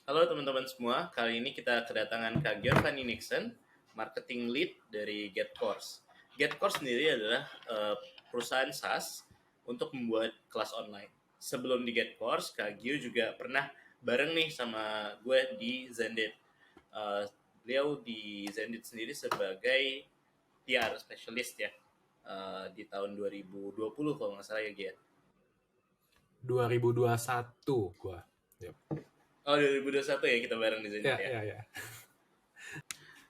Halo teman-teman semua, kali ini kita kedatangan Kak Giovanni Nixon, Marketing Lead dari GetCourse. GetCourse sendiri adalah perusahaan SaaS untuk membuat kelas online. Sebelum di GetCourse, Kak Gio juga pernah bareng nih sama gue di Zendit. Beliau di Zendit sendiri sebagai PR specialist ya, di tahun 2020 kalau nggak salah ya Gia. 2021 gua. Yep. Oh 2021 ya kita bareng di Zendit Ya, ya. ya, ya.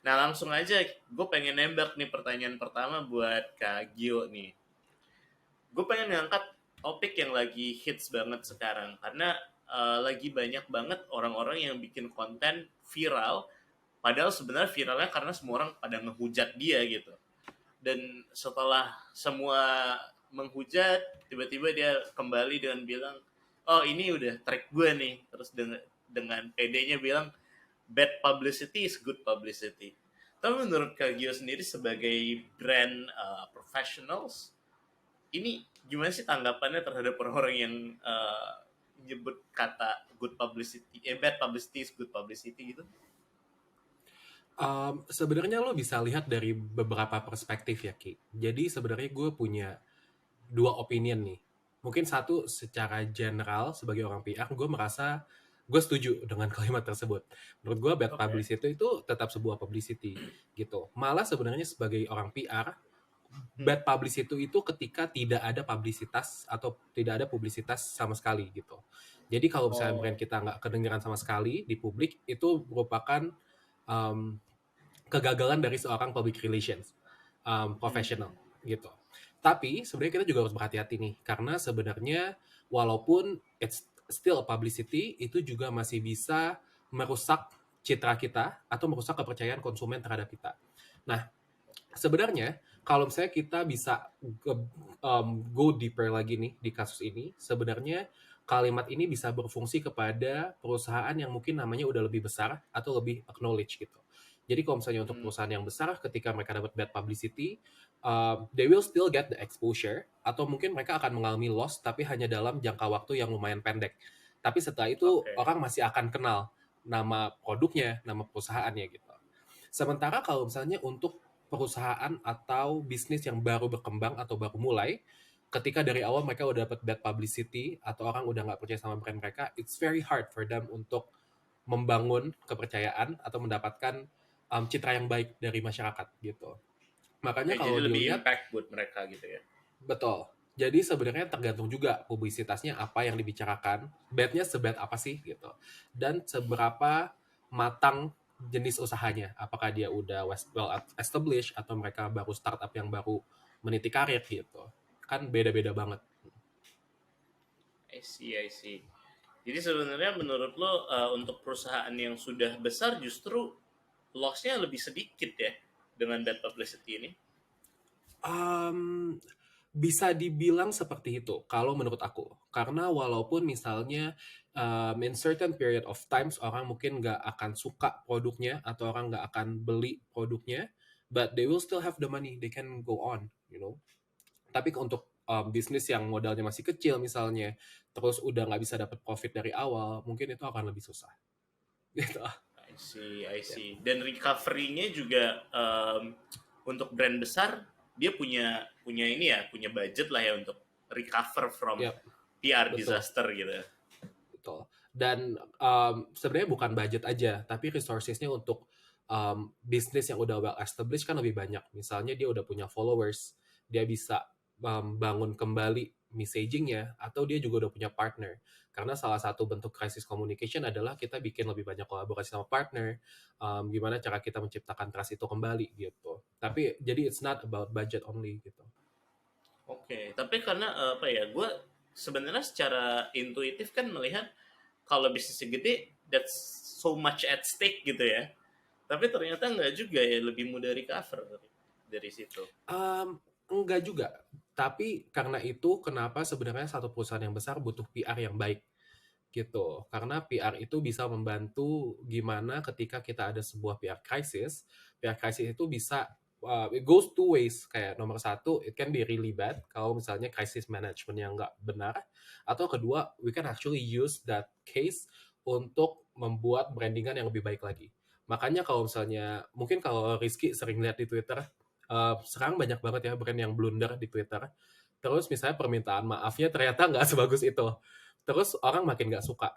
Nah langsung aja, gue pengen nembak nih pertanyaan pertama buat Kak Gio nih. Gue pengen ngangkat topik yang lagi hits banget sekarang karena lagi banyak banget orang-orang yang bikin konten viral. Padahal sebenarnya viralnya karena semua orang pada ngehujat dia gitu. Dan setelah semua menghujat, tiba-tiba dia kembali dengan bilang, oh ini udah track gue nih. Terus dengan PD-nya bilang, bad publicity is good publicity. Tapi menurut Kak Gio sendiri sebagai brand professionals, ini gimana sih tanggapannya terhadap orang-orang yang nyebut kata good publicity, bad publicity is good publicity gitu? Sebenarnya lo bisa lihat dari beberapa perspektif ya, Ki. Jadi sebenarnya gue punya dua opinion nih. Mungkin satu secara general sebagai orang PR, gue merasa gue setuju dengan kalimat tersebut. Menurut gue bad Oke. Okay. publicity itu tetap sebuah publicity gitu. Malah sebenarnya sebagai orang PR, Hmm. bad publicity itu ketika tidak ada publisitas atau tidak ada publisitas sama sekali gitu. Jadi kalau misalnya brand Oh. kita nggak kedengeran sama sekali di publik, itu merupakan um, kegagalan dari seorang public relations Hmm. professional gitu. Tapi sebenarnya kita juga harus berhati-hati nih karena sebenarnya walaupun it's still a publicity, itu juga masih bisa merusak citra kita atau merusak kepercayaan konsumen terhadap kita. Nah, sebenarnya kalau misalnya kita bisa go deeper lagi nih di kasus ini, sebenarnya kalimat ini bisa berfungsi kepada perusahaan yang mungkin namanya udah lebih besar atau lebih acknowledge gitu. Jadi kalau misalnya untuk Hmm. perusahaan yang besar, ketika mereka dapat bad publicity, they will still get the exposure, atau mungkin mereka akan mengalami loss, tapi hanya dalam jangka waktu yang lumayan pendek. Tapi setelah itu, Oke. orang masih akan kenal nama produknya, nama perusahaannya gitu. Sementara kalau misalnya untuk perusahaan atau bisnis yang baru berkembang atau baru mulai, ketika dari awal mereka udah dapat bad publicity atau orang udah nggak percaya sama brand mereka, it's very hard for them untuk membangun kepercayaan atau mendapatkan citra yang baik dari masyarakat gitu. Oke, Makanya jadi kalau lebih dilihat, impact buat mereka gitu ya. betul. Jadi sebenarnya tergantung juga publisitasnya apa yang dibicarakan, badnya sebad apa sih gitu, dan seberapa matang jenis usahanya. Apakah dia udah well established atau mereka baru startup yang baru meniti karir gitu. Kan beda-beda banget. I see, I see. Jadi sebenarnya menurut lo untuk perusahaan yang sudah besar justru loss-nya lebih sedikit ya dengan bad publicity ini? Um, Bisa dibilang seperti itu kalau menurut aku. Karena walaupun misalnya in certain period of times orang mungkin nggak akan suka produknya atau orang nggak akan beli produknya, but they will still have the money, they can go on, you know. Tapi untuk bisnis yang modalnya masih kecil misalnya, terus udah nggak bisa dapat profit dari awal, mungkin itu akan lebih susah. Gitu. I see, I Ya, see. Dan recovery-nya juga untuk brand besar dia punya punya ini ya, punya budget lah ya untuk recover from ya, PR betul. disaster gitu. Betul. Dan sebenarnya bukan budget aja, tapi resourcesnya untuk bisnis yang udah well established kan lebih banyak. Misalnya dia udah punya followers, dia bisa bangun kembali messagingnya, atau dia juga udah punya partner. Karena salah satu bentuk crisis communication adalah kita bikin lebih banyak kolaborasi sama partner, gimana cara kita menciptakan trust itu kembali gitu. Tapi jadi it's not about budget only gitu. Oke, tapi karena apa ya, gue sebenarnya secara intuitif kan melihat kalau bisnisnya gede, that's so much at stake gitu ya. Tapi ternyata nggak juga ya, lebih mudah recover dari situ. Enggak juga. Tapi karena itu kenapa sebenarnya satu perusahaan yang besar butuh PR yang baik gitu. Karena PR itu bisa membantu gimana ketika kita ada sebuah PR crisis itu bisa it goes two ways. Kayak nomor satu, it can be really bad kalau misalnya crisis management yang nggak benar. Atau kedua, we can actually use that case untuk membuat brandingan yang lebih baik lagi. Makanya kalau misalnya, mungkin kalau Rizky sering lihat di Twitter, sekarang banyak banget ya brand yang blunder di Twitter. Terus misalnya permintaan maafnya ternyata nggak sebagus itu. Terus orang makin nggak suka.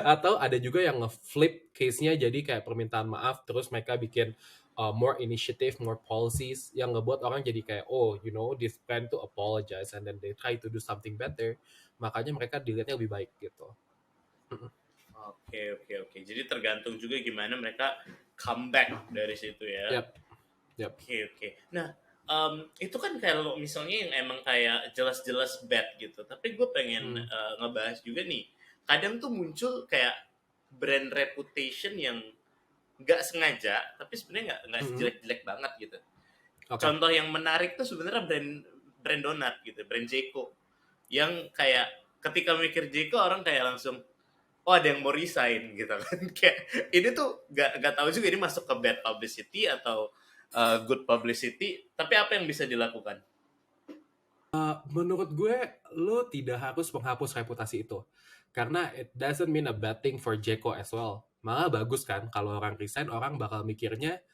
Atau ada juga yang nge-flip case-nya jadi kayak permintaan maaf, terus mereka bikin more initiative, more policies yang ngebuat orang jadi kayak, oh, this brand to apologize and then they try to do something better. Makanya mereka dilihatnya lebih baik gitu. Oke, oke, oke. Jadi tergantung juga gimana mereka comeback dari situ ya. Yap, yap. Oke, oke. Nah, itu kan kalau misalnya yang emang kayak jelas-jelas bad gitu. Tapi gue pengen Hmm, ngebahas juga nih. Kadang tuh muncul kayak brand reputation yang nggak sengaja, tapi sebenarnya nggak mhm. jelek-jelek banget gitu. Oke. Contoh yang menarik tuh sebenarnya brand brand donat gitu, brand Jeko. Yang kayak ketika mikir Jeko orang kayak langsung, oh ada yang mau resign gitu kan. Kayak ini tuh nggak tahu juga ini masuk ke bad publicity atau good publicity, tapi apa yang bisa dilakukan? Menurut gue, lo tidak harus menghapus reputasi itu. Karena it doesn't mean a bad thing for Jeko as well. Malah bagus kan, kalau orang resign, orang bakal mikirnya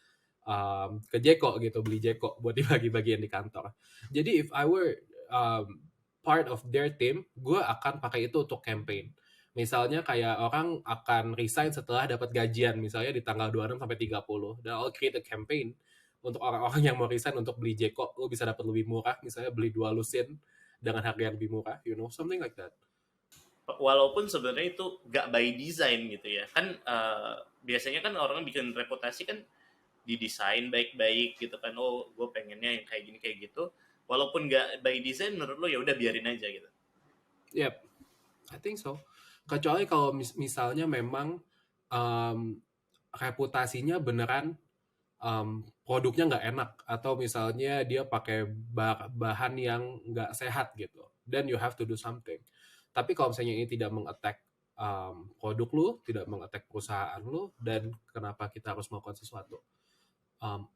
ke Jeko gitu, beli Jeko buat dibagi-bagiin di kantor. Jadi if I were part of their team, gue akan pakai itu untuk campaign. Misalnya kayak orang akan resign setelah dapat gajian, misalnya di tanggal 26 sampai 30. Dan I'll create a campaign untuk orang-orang yang mau resign untuk beli Jeko, lo bisa dapat lebih murah, misalnya beli 2 lusin dengan harga yang lebih murah, something like that. Walaupun sebenarnya itu nggak by design gitu ya kan, biasanya kan orang bikin reputasi kan didesain baik-baik gitu kan, oh gue pengennya yang kayak gini kayak gitu, walaupun nggak by design menurut lo ya udah biarin aja gitu. Yep, I think so. Kecuali kalau misalnya memang um, reputasinya beneran produknya nggak enak atau misalnya dia pakai bahan yang nggak sehat gitu, then you have to do something. Tapi kalau misalnya ini tidak meng-attack produk lu, tidak meng-attack perusahaan lu, dan kenapa kita harus melakukan sesuatu? Um,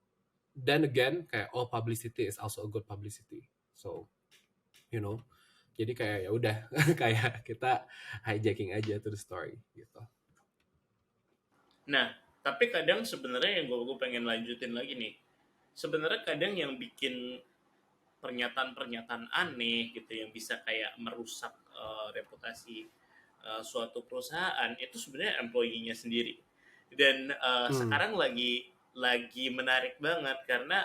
then again, kayak all publicity is also a good publicity. So, you know, jadi kayak ya udah kayak kita hijacking aja to the story gitu. Nah, tapi kadang sebenarnya yang gue pengen lanjutin lagi nih, sebenarnya kadang yang bikin pernyataan-pernyataan aneh gitu yang bisa kayak merusak reputasi suatu perusahaan itu sebenarnya employee-nya sendiri. Dan Hmm. sekarang lagi menarik banget karena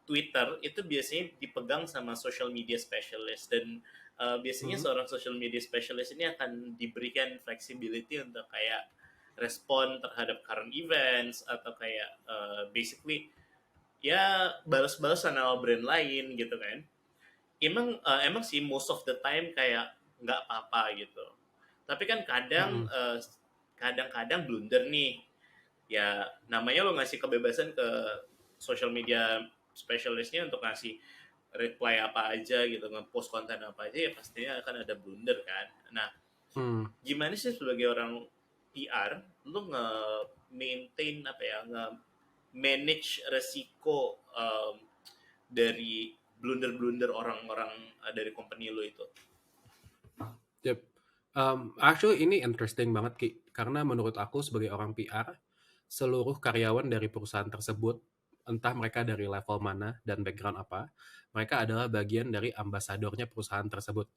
Twitter itu biasanya dipegang sama social media specialist, dan biasanya Hmm. seorang social media specialist ini akan diberikan flexibility untuk kayak respon terhadap current events atau kayak basically ya balas-balasan sama brand lain gitu kan. Emang sih most of the time kayak nggak apa-apa gitu. Tapi kan Hmm. kadang-kadang blunder nih. Ya namanya lo ngasih kebebasan ke social media specialistnya untuk ngasih reply apa aja gitu, nge-post konten apa aja, ya pastinya akan ada blunder kan. Nah, Hmm. gimana sih sebagai orang PR lu nge-maintain apa ya, nge-manage resiko dari blunder-blunder orang-orang dari company lu itu? Yep. Actually ini interesting banget Ki, karena menurut aku sebagai orang PR, seluruh karyawan dari perusahaan tersebut, entah mereka dari level mana dan background apa, mereka adalah bagian dari ambasadornya perusahaan tersebut.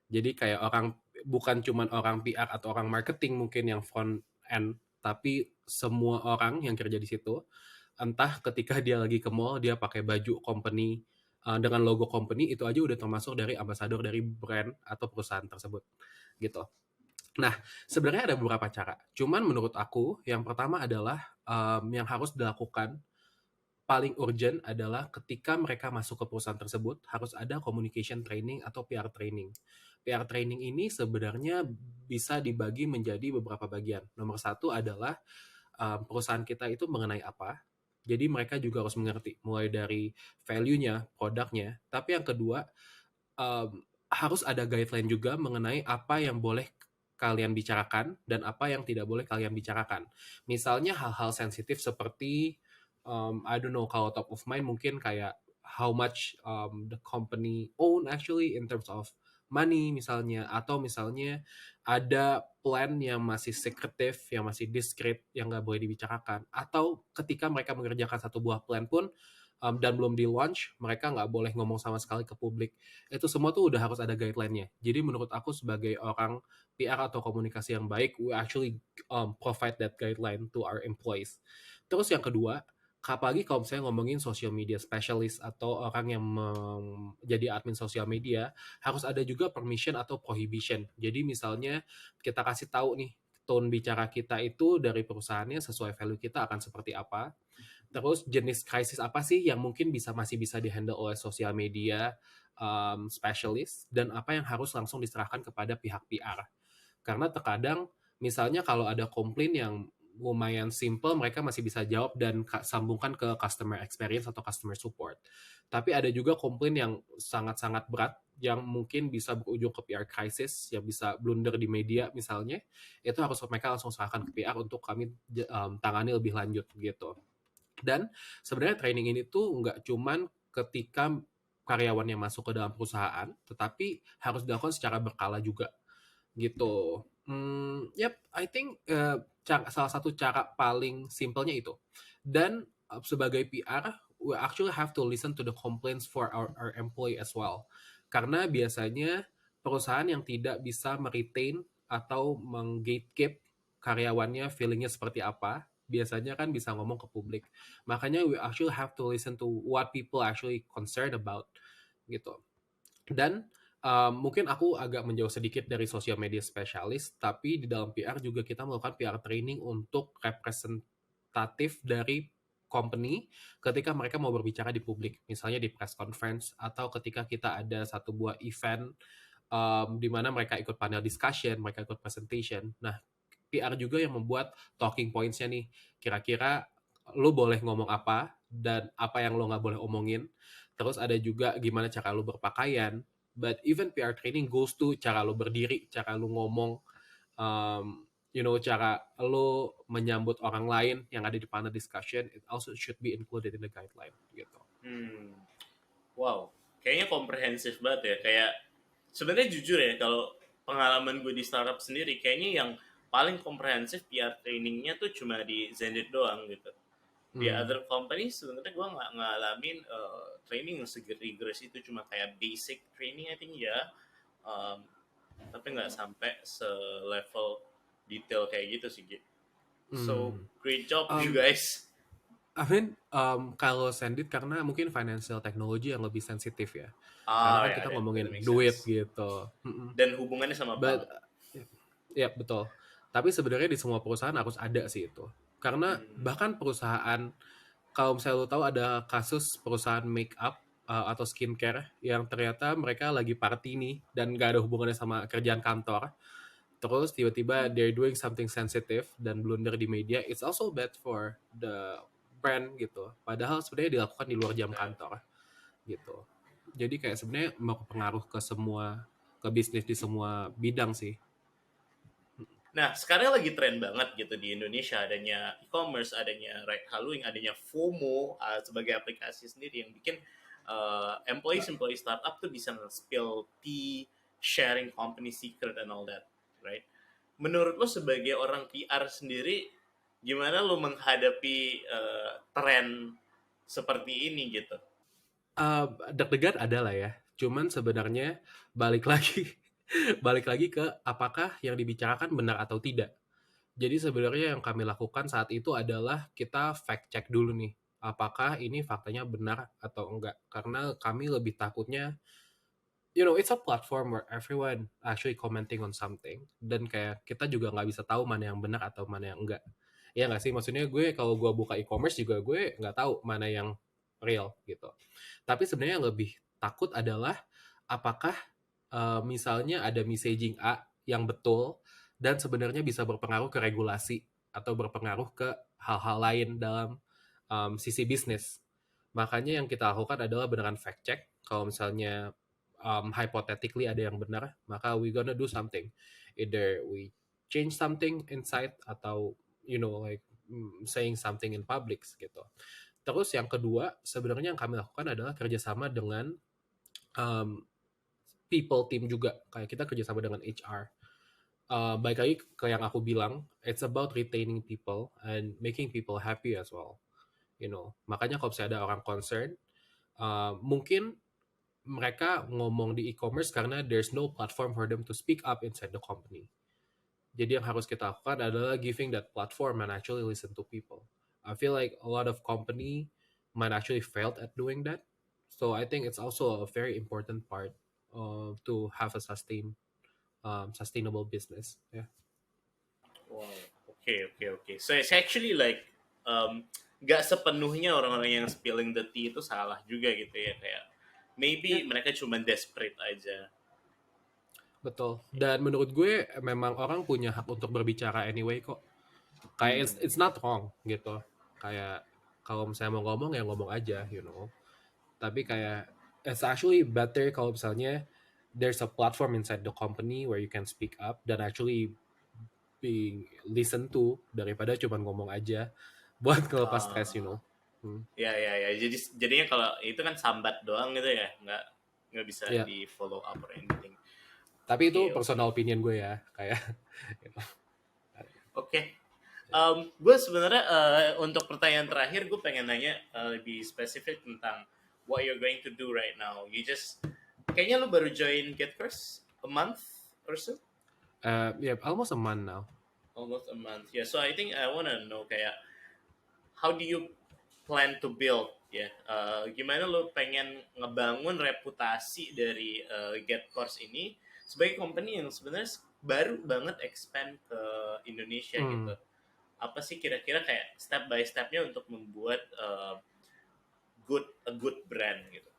Jadi kayak orang, bukan cuman orang PR atau orang marketing mungkin yang front end, tapi semua orang yang kerja di situ, entah ketika dia lagi ke mall dia pakai baju company dengan logo company, itu aja udah termasuk dari ambasador dari brand atau perusahaan tersebut gitu. Nah, sebenarnya ada beberapa cara. Cuman menurut aku, yang pertama adalah yang harus dilakukan paling urgent adalah ketika mereka masuk ke perusahaan tersebut, harus ada communication training atau PR training. PR training ini sebenarnya bisa dibagi menjadi beberapa bagian. Nomor satu adalah perusahaan kita itu mengenai apa. Jadi mereka juga harus mengerti, mulai dari value-nya, produknya. Tapi yang kedua, harus ada guideline juga mengenai apa yang boleh kalian bicarakan dan apa yang tidak boleh kalian bicarakan. Misalnya hal-hal sensitif seperti I don't know, kalau top of mind mungkin kayak how much the company own actually in terms of money misalnya, atau misalnya ada plan yang masih sekretif, yang masih diskret, yang nggak boleh dibicarakan, atau ketika mereka mengerjakan satu buah plan pun dan belum di launch, mereka nggak boleh ngomong sama sekali ke publik. Itu semua tuh udah harus ada guideline-nya. Jadi menurut aku sebagai orang PR atau komunikasi yang baik, we actually provide that guideline to our employees. Terus yang kedua, apalagi kalau misalnya ngomongin social media specialist atau orang yang jadi admin sosial media, harus ada juga permission atau prohibition. Jadi misalnya kita kasih tahu nih, tone bicara kita itu dari perusahaannya sesuai value kita akan seperti apa. Terus jenis krisis apa sih yang mungkin masih bisa dihandle oleh sosial media specialist, dan apa yang harus langsung diserahkan kepada pihak PR. Karena terkadang misalnya kalau ada komplain yang lumayan simple, mereka masih bisa jawab dan sambungkan ke customer experience atau customer support. Tapi ada juga komplain yang sangat-sangat berat yang mungkin bisa berujung ke PR crisis, yang bisa blunder di media misalnya, itu harus mereka langsung serahkan ke PR untuk kami tangani lebih lanjut gitu. Dan sebenarnya training ini tuh nggak cuman ketika karyawannya masuk ke dalam perusahaan, tetapi harus dilakukan secara berkala juga gitu. Yep, I think salah satu cara paling simpelnya itu. Dan sebagai PR, we actually have to listen to the complaints for our employee as well. Karena biasanya perusahaan yang tidak bisa meretain atau menggatekeep karyawannya feelingnya seperti apa, biasanya kan bisa ngomong ke publik. Makanya we actually have to listen to what people actually concerned about gitu. Dan mungkin aku agak menjauh sedikit dari social media spesialis, tapi di dalam PR juga kita melakukan PR training untuk representatif dari company ketika mereka mau berbicara di publik, misalnya di press conference atau ketika kita ada satu buah event di mana mereka ikut panel discussion, mereka ikut presentation. Nah, PR juga yang membuat talking points-nya nih. Kira-kira lo boleh ngomong apa dan apa yang lo nggak boleh omongin. Terus ada juga gimana cara lo berpakaian. But even PR training goes to cara lo berdiri, cara lo ngomong, cara lo menyambut orang lain yang ada di panel discussion. It also should be included in the guideline gitu. Wow, kayaknya komprehensif banget ya. Kayak sebenarnya jujur ya, kalau pengalaman gue di startup sendiri, kayaknya yang paling komprehensif PR trainingnya tuh cuma di Zenit doang gitu. Di other company sebenarnya gue nggak ngalamin training yang rigorous itu, cuma kayak basic training I think ya, tapi nggak sampai se-level detail kayak gitu sih gitu. So great job you guys. I mean, kalau Sandit karena mungkin financial technology yang lebih sensitif ya. Karena kan Ya, kita that ngomongin makes duit sense. gitu. Dan hubungannya sama But, bank. ya betul. Tapi sebenarnya di semua perusahaan harus ada sih itu. Karena bahkan perusahaan, kalau misalnya lo tahu ada kasus perusahaan make up atau skincare yang ternyata mereka lagi party nih dan gak ada hubungannya sama kerjaan kantor. Terus tiba-tiba they're doing something sensitive dan blunder di media, it's also bad for the brand gitu. Padahal sebenarnya dilakukan di luar jam kantor gitu. Jadi kayak sebenarnya berpengaruh ke bisnis di semua bidang sih. Nah, sekarang lagi tren banget gitu di Indonesia, adanya e-commerce, adanya ride hailing, adanya FOMO sebagai aplikasi sendiri yang bikin employee startup tuh bisa nge-spill tea, sharing company secret and all that, right? Menurut lo sebagai orang PR sendiri, gimana lo menghadapi tren seperti ini gitu? Deg-degan adalah ya. Cuman sebenarnya balik lagi balik lagi ke apakah yang dibicarakan benar atau tidak. Jadi sebenarnya yang kami lakukan saat itu adalah kita fact check dulu nih, apakah ini faktanya benar atau enggak. Karena kami lebih takutnya, it's a platform where everyone actually commenting on something, dan kayak kita juga nggak bisa tahu mana yang benar atau mana yang enggak. Ya nggak sih, maksudnya kalau gue buka e-commerce juga gue nggak tahu mana yang real gitu. Tapi sebenarnya yang lebih takut adalah apakah misalnya ada messaging A yang betul dan sebenarnya bisa berpengaruh ke regulasi atau berpengaruh ke hal-hal lain dalam sisi bisnis. Makanya yang kita lakukan adalah beneran fact check. Kalau misalnya hypothetically ada yang benar, maka we gonna do something. Either we change something inside atau like saying something in public gitu. Terus yang kedua, sebenarnya yang kami lakukan adalah kerjasama dengan people team juga, kayak kita kerjasama dengan HR. Baik lagi ke yang aku bilang, it's about retaining people and making people happy as well. Makanya kalau misalnya ada orang concern, mungkin mereka ngomong di e-commerce karena there's no platform for them to speak up inside the company. Jadi yang harus kita lakukan adalah giving that platform and actually listen to people. I feel like a lot of company might actually failed at doing that. So I think it's also a very important part to have a sustainable business. Yeah. Wow. Oke. So it's actually like nggak sepenuhnya orang-orang yang spilling the tea itu salah juga gitu ya, kayak maybe Yeah. mereka cuma desperate aja. Betul. Dan menurut gue memang orang punya hak untuk berbicara anyway kok. Kayak it's not wrong gitu. Kayak kalau misalnya mau ngomong ya ngomong aja, Tapi kayak it's actually better kalau misalnya there's a platform inside the company where you can speak up dan actually being listened to daripada cuma ngomong aja buat ngelepas Ah, stress. ya. Jadinya kalau itu kan sambat doang gitu ya, nggak bisa Ya, di follow up or anything. tapi itu Oke. personal opinion gue ya, kayak gitu. Oke. Gue sebenarnya untuk pertanyaan terakhir gue pengen nanya lebih spesifik tentang what you're going to do right now. Kayaknya lu baru join GetFirst a month or so? Yeah, almost a month now. Almost a month. Yeah, so I think I wanna know kayak how do you plan to build ya? Gimana lu pengen ngebangun reputasi dari GetCourse ini sebagai company yang sebenarnya baru banget expand ke Indonesia gitu. Apa sih kira-kira kayak step by stepnya untuk membuat a good brand gitu?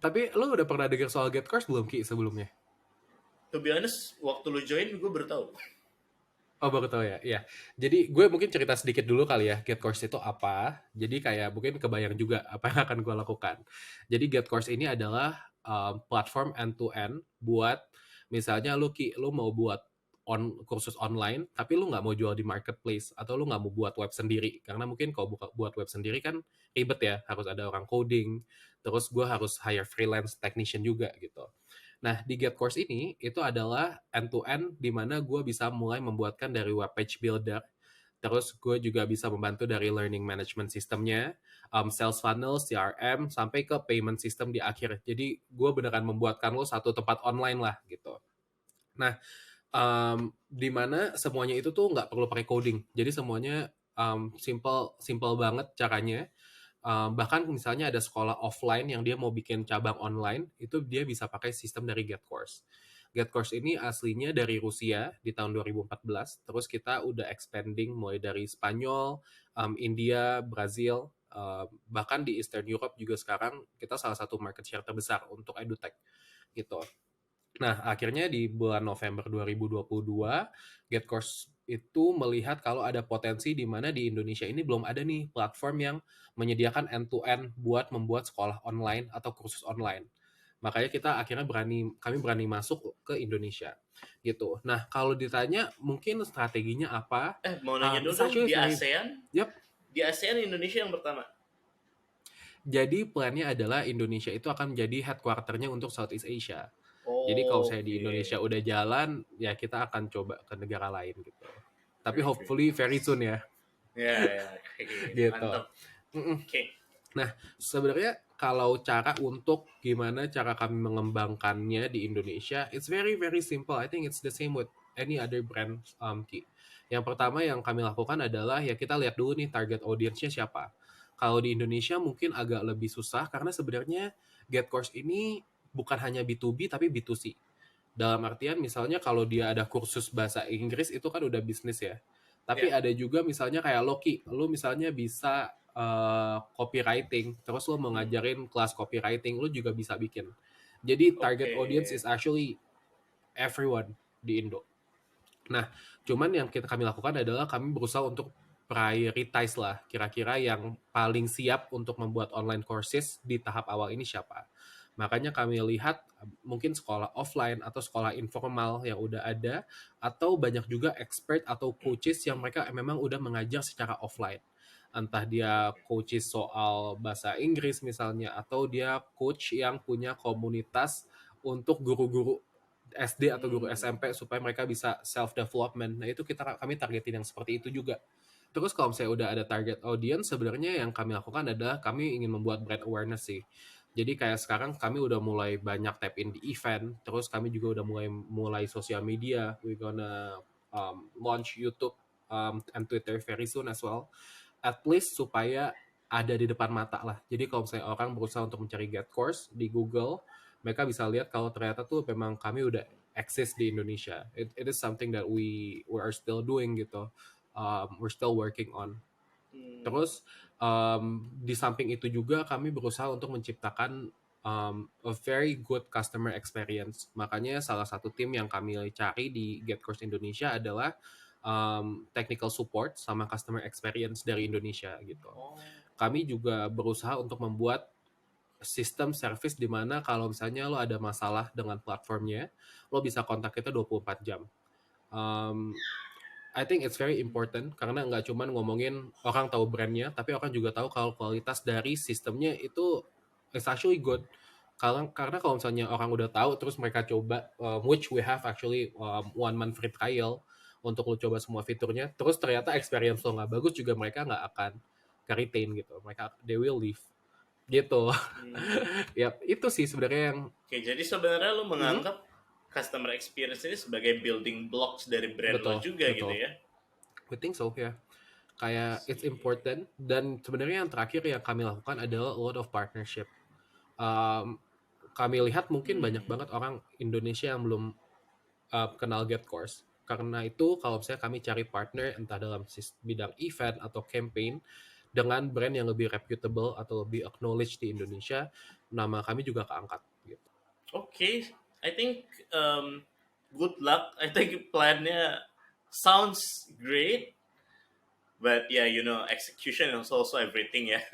Tapi lo udah pernah dengar soal Get Course belum Ki sebelumnya? To be honest, waktu lu join gue baru tahu. Oh baru tahu ya, iya. Jadi gue mungkin cerita sedikit dulu kali ya, Get Course itu apa. Jadi kayak mungkin kebayang juga apa yang akan gue lakukan. Jadi Get Course ini adalah platform end-to-end buat, misalnya lu mau buat kursus online, tapi lu nggak mau jual di marketplace, atau lu nggak mau buat web sendiri. Karena mungkin kalau buat web sendiri kan ribet ya, harus ada orang coding, terus gue harus hire freelance technician juga gitu. Nah, di Get Course ini, itu adalah end-to-end di mana gue bisa mulai membuatkan dari web page builder, terus gue juga bisa membantu dari learning management systemnya, sales funnel, CRM, sampai ke payment system di akhir. Jadi, gue beneran membuatkan lo satu tempat online lah, gitu. Nah, di mana semuanya itu tuh nggak perlu pakai coding. Jadi, semuanya simple banget caranya. Bahkan misalnya ada sekolah offline yang dia mau bikin cabang online, itu dia bisa pakai sistem dari GetCourse. GetCourse ini aslinya dari Rusia di tahun 2014, terus kita udah expanding mulai dari Spanyol, India, Brazil, bahkan di Eastern Europe juga sekarang kita salah satu market share terbesar untuk edutech gitu. Nah, akhirnya di bulan November 2022, GetCourse itu melihat kalau ada potensi di mana di Indonesia ini belum ada nih platform yang menyediakan end-to-end buat membuat sekolah online atau kursus online. Makanya kami berani masuk ke Indonesia gitu. Nah, kalau ditanya mungkin strateginya apa? Mau nanya It's dulu, actually di very, ASEAN, yep. di ASEAN Indonesia yang pertama. Jadi plannya adalah Indonesia itu akan menjadi headquarternya untuk Southeast Asia. Jadi kalau saya di Indonesia Oke. udah jalan, ya kita akan coba ke negara lain gitu. Tapi Oke. hopefully very soon ya, Ya, gitu. mantap. Oke. Nah, sebenarnya kalau cara untuk gimana cara kami mengembangkannya di Indonesia, it's very very simple. I think it's the same with any other brand, Ki. Yang pertama yang kami lakukan adalah ya kita lihat dulu nih target audience-nya siapa. Kalau di Indonesia mungkin agak lebih susah karena sebenarnya GetCourse ini bukan hanya B2B tapi B2C. Dalam artian misalnya kalau dia ada kursus bahasa Inggris itu kan udah bisnis ya. Tapi Ya. ada juga misalnya kayak Loki, lu misalnya bisa copywriting, terus lu mau ngajarin kelas copywriting, lu juga bisa bikin. Jadi target Oke. audience is actually everyone di Indo. Nah, cuman yang kami lakukan adalah kami berusaha untuk prioritize lah, kira-kira yang paling siap untuk membuat online courses di tahap awal ini siapa. Makanya kami lihat mungkin sekolah offline atau sekolah informal yang udah ada, atau banyak juga expert atau coaches yang mereka memang udah mengajar secara offline. Entah dia coaches soal bahasa Inggris misalnya, atau dia coach yang punya komunitas untuk guru-guru SD atau guru Hmm. SMP supaya mereka bisa self development. Nah, itu kami targetin yang seperti itu juga. Terus kalau misalnya udah ada target audience, sebenarnya yang kami lakukan adalah kami ingin membuat brand awareness sih. Jadi kayak sekarang kami udah mulai banyak tap in di event, terus kami juga udah mulai sosial media. We gonna launch YouTube and Twitter very soon as well. At least supaya ada di depan mata lah. Jadi kalau misalnya orang berusaha untuk mencari Get Course di Google, mereka bisa lihat kalau ternyata tuh memang kami udah exist di Indonesia. It is something that we are still doing gitu. We're still working on. Hmm. Terus di samping itu juga kami berusaha untuk menciptakan a very good customer experience. Makanya salah satu tim yang kami cari di Get Course Indonesia adalah technical support sama customer experience dari Indonesia gitu. Oh. Kami juga berusaha untuk membuat sistem service di mana kalau misalnya lo ada masalah dengan platformnya, lo bisa kontak kita 24 jam. Um, I think it's very important karena nggak cuma ngomongin orang tahu brandnya, tapi orang juga tahu kalau kualitas dari sistemnya itu is actually good. Karena kalau misalnya orang udah tahu terus mereka coba, which we have actually 1 month free trial untuk lo coba semua fiturnya, terus ternyata experience lo nggak bagus juga mereka nggak akan retain gitu. They will leave gitu. Hmm. Ya itu sih sebenarnya yang Oke, jadi sebenarnya lu Mhm, menganggap customer experience ini sebagai building blocks dari brand lo betul juga gitu betul. ya? I think so ya. Kayak it's Si. important dan sebenarnya yang terakhir yang kami lakukan adalah a lot of partnership. Um, Kami lihat mungkin banyak Hmm. banget orang Indonesia yang belum kenal Get Course. Karena itu kalau misalnya kami cari partner entah dalam bidang event atau campaign dengan brand yang lebih reputable atau lebih acknowledged di Indonesia, nama kami juga keangkat gitu. Okay, I think good luck. I think plannya sounds great, but yeah, execution is also everything. Yeah,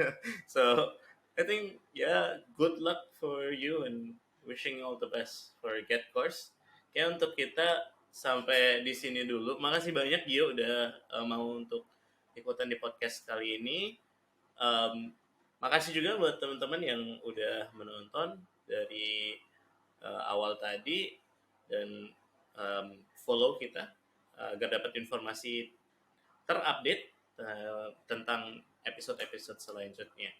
so I think yeah, good luck for you and wishing you all the best for Get Course. Kayak untuk kita sampai di sini dulu. Makasih banyak Gio udah mau untuk ikutan di podcast kali ini. Um, Makasih juga buat teman-teman yang udah menonton dari awal tadi dan follow kita agar dapat informasi terupdate tentang episode-episode selanjutnya.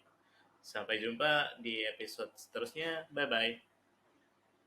Sampai jumpa di episode seterusnya. Bye bye.